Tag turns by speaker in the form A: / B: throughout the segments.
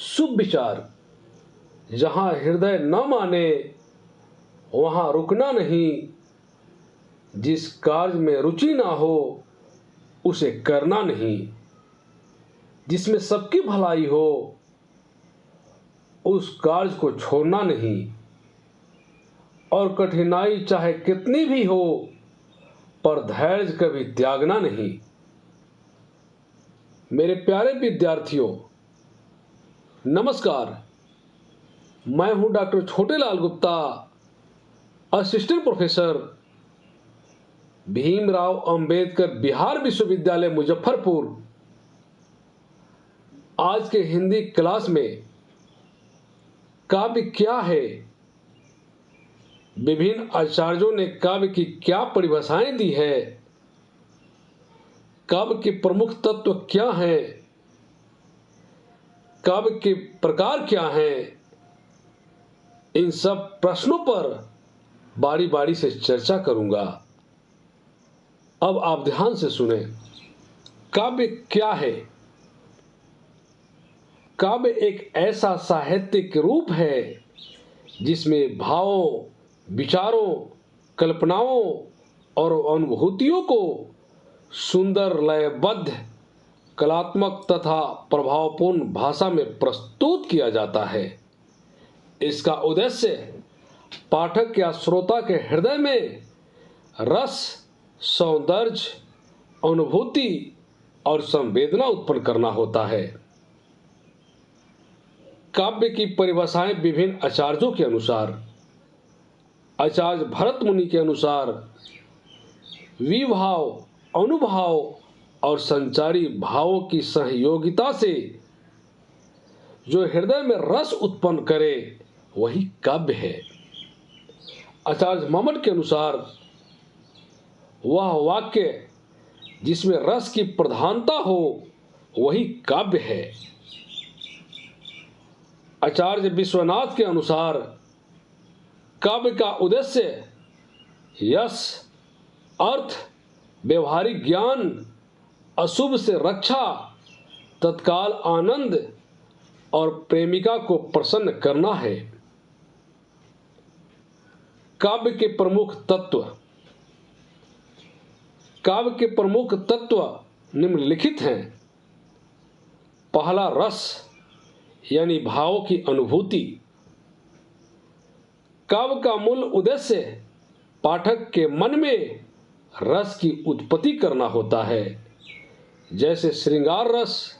A: शुभ विचार। जहाँ हृदय न माने वहाँ रुकना नहीं, जिस कार्य में रुचि ना हो उसे करना नहीं, जिसमें सबकी भलाई हो उस कार्य को छोड़ना नहीं, और कठिनाई चाहे कितनी भी हो पर धैर्य कभी त्यागना नहीं। मेरे प्यारे विद्यार्थियों, नमस्कार। मैं हूं doctor Chhotelal Gupta, assistant professor, Bhimrao Ambedkar Bihar विश्वविद्यालय मुजफ्फरपुर। आज के हिंदी क्लास में काव्य क्या है, विभिन्न आचार्यों ने काव्य की क्या परिभाषाएं दी है, काव्य के प्रमुख तत्व क्या हैं, काव्य के प्रकार क्या हैं, इन सब प्रश्नों पर बारी बारी से चर्चा करूंगा। अब आप ध्यान से सुने। काव्य क्या है? काव्य एक ऐसा साहित्यिक रूप है जिसमें भावों, विचारों, कल्पनाओं और अनुभूतियों को सुंदर, लयबद्ध, कलात्मक तथा प्रभावपूर्ण भाषा में प्रस्तुत किया जाता है। इसका उद्देश्य पाठक या श्रोता के हृदय में रस, सौंदर्य, अनुभूति और संवेदना उत्पन्न करना होता है। काव्य की परिभाषाएं विभिन्न आचार्यों के अनुसार। आचार्य भरत मुनि के अनुसार विभाव, अनुभाव और संचारी भावों की सहयोगिता से जो हृदय में रस उत्पन्न करे वही काव्य है। आचार्य मम्मट के अनुसार वह वाक्य जिसमें रस की प्रधानता हो वही काव्य है। आचार्य विश्वनाथ के अनुसार काव्य का उद्देश्य यश, अर्थ, व्यवहारिक ज्ञान, अशुभ से रक्षा, तत्काल आनंद और प्रेमिका को प्रसन्न करना है। काव्य के प्रमुख तत्व। काव्य के प्रमुख तत्व निम्नलिखित हैं। पहला, रस यानी भावों की अनुभूति। काव्य का मूल उद्देश्य पाठक के मन में रस की उत्पत्ति करना होता है, जैसे श्रृंगार रस,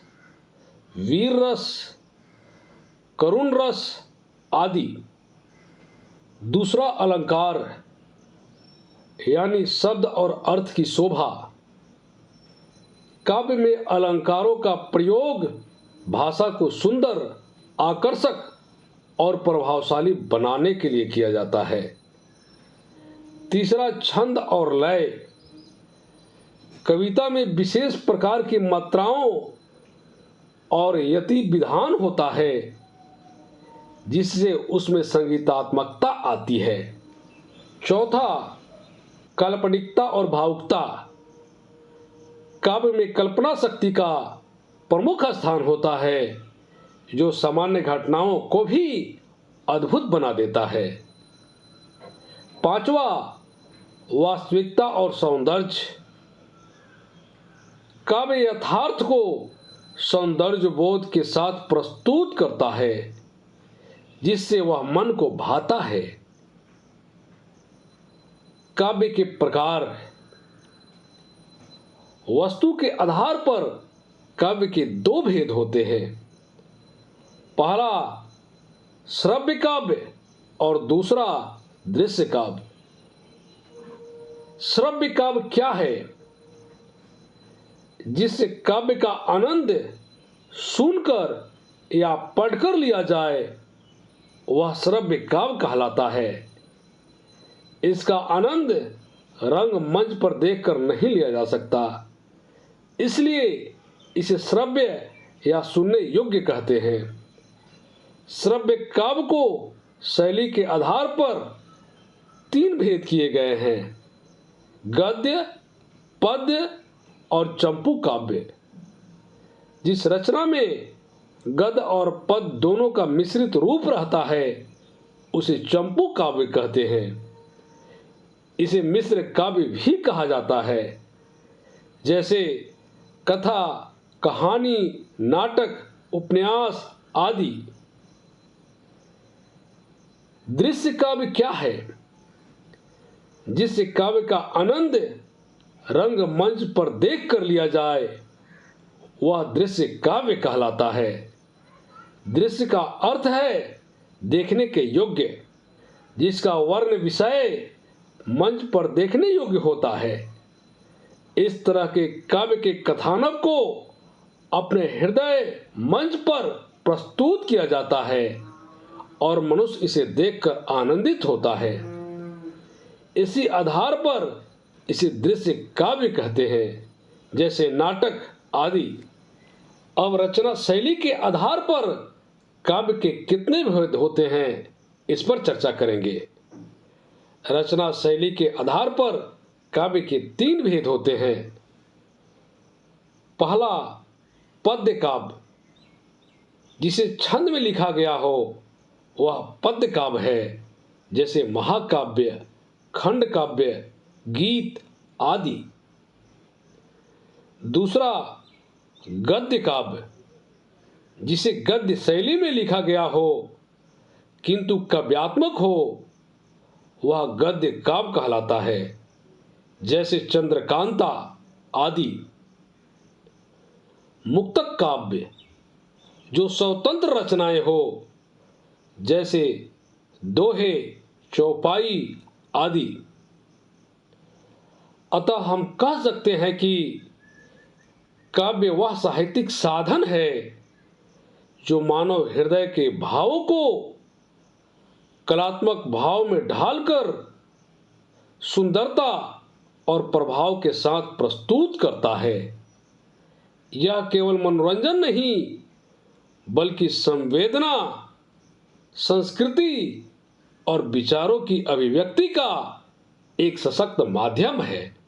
A: वीर रस, करुण रस आदि। दूसरा, अलंकार यानी शब्द और अर्थ की शोभा। काव्य में अलंकारों का प्रयोग भाषा को सुंदर, आकर्षक और प्रभावशाली बनाने के लिए किया जाता है। तीसरा, छंद और लय। कविता में विशेष प्रकार की मात्राओं और यति विधान होता है जिससे उसमें संगीतात्मकता आती है। चौथा, काल्पनिकता और भावुकता। काव्य में कल्पना शक्ति का प्रमुख स्थान होता है जो सामान्य घटनाओं को भी अद्भुत बना देता है। पांचवा, वास्तविकता और सौंदर्य। काव्य यथार्थ को सौंदर्य बोध के साथ प्रस्तुत करता है जिससे वह मन को भाता है। काव्य के प्रकार। वस्तु के आधार पर काव्य के दो भेद होते हैं। पहला, श्रव्य काव्य और दूसरा, दृश्य काव्य। श्रव्य काव्य क्या है? जिससे काव्य का आनंद सुनकर या पढ़कर लिया जाए वह श्रव्य काव्य कहलाता है। इसका आनंद रंगमंच पर देखकर नहीं लिया जा सकता, इसलिए इसे श्रव्य या सुनने योग्य कहते हैं। श्रव्य काव्य को शैली के आधार पर तीन भेद किए गए हैं: गद्य, पद्य और चंपू काव्य। जिस रचना में गद्य और पद दोनों का मिश्रित रूप रहता है उसे चंपू काव्य कहते हैं। इसे मिश्र काव्य भी कहा जाता है। जैसे कथा, कहानी, नाटक, उपन्यास आदि। दृश्य काव्य क्या है? जिस काव्य का आनंद रंगमंच पर देख कर लिया जाए वह दृश्य काव्य कहलाता है। दृश्य का अर्थ है देखने के योग्य, जिसका वर्ण विषय मंच पर देखने योग्य होता है। इस तरह के काव्य के कथानक को अपने हृदय मंच पर प्रस्तुत किया जाता है और मनुष्य इसे देखकर आनंदित होता है। इसी आधार पर इसे दृश्य काव्य कहते हैं, जैसे नाटक आदि। अब रचना शैली के आधार पर काव्य के कितने भेद होते हैं इस पर चर्चा करेंगे। रचना शैली के आधार पर काव्य के 3 भेद होते हैं। पहला, पद्य काव्य, जिसे छंद में लिखा गया हो वह पद्य काव्य है, जैसे महाकाव्य, खंड काव्य, गीत आदि। दूसरा, गद्य काव्य, जिसे गद्य शैली में लिखा गया हो किंतु काव्यात्मक हो वह गद्य काव्य कहलाता है, जैसे चंद्रकांता आदि। मुक्तक काव्य, जो स्वतंत्र रचनाएं हो, जैसे दोहे, चौपाई आदि। अतः हम कह सकते हैं कि काव्य वह साहित्यिक साधन है जो मानव हृदय के भावों को कलात्मक भाव में ढालकर सुंदरता और प्रभाव के साथ प्रस्तुत करता है। यह केवल मनोरंजन नहीं बल्कि संवेदना, संस्कृति और विचारों की अभिव्यक्ति का एक सशक्त माध्यम है।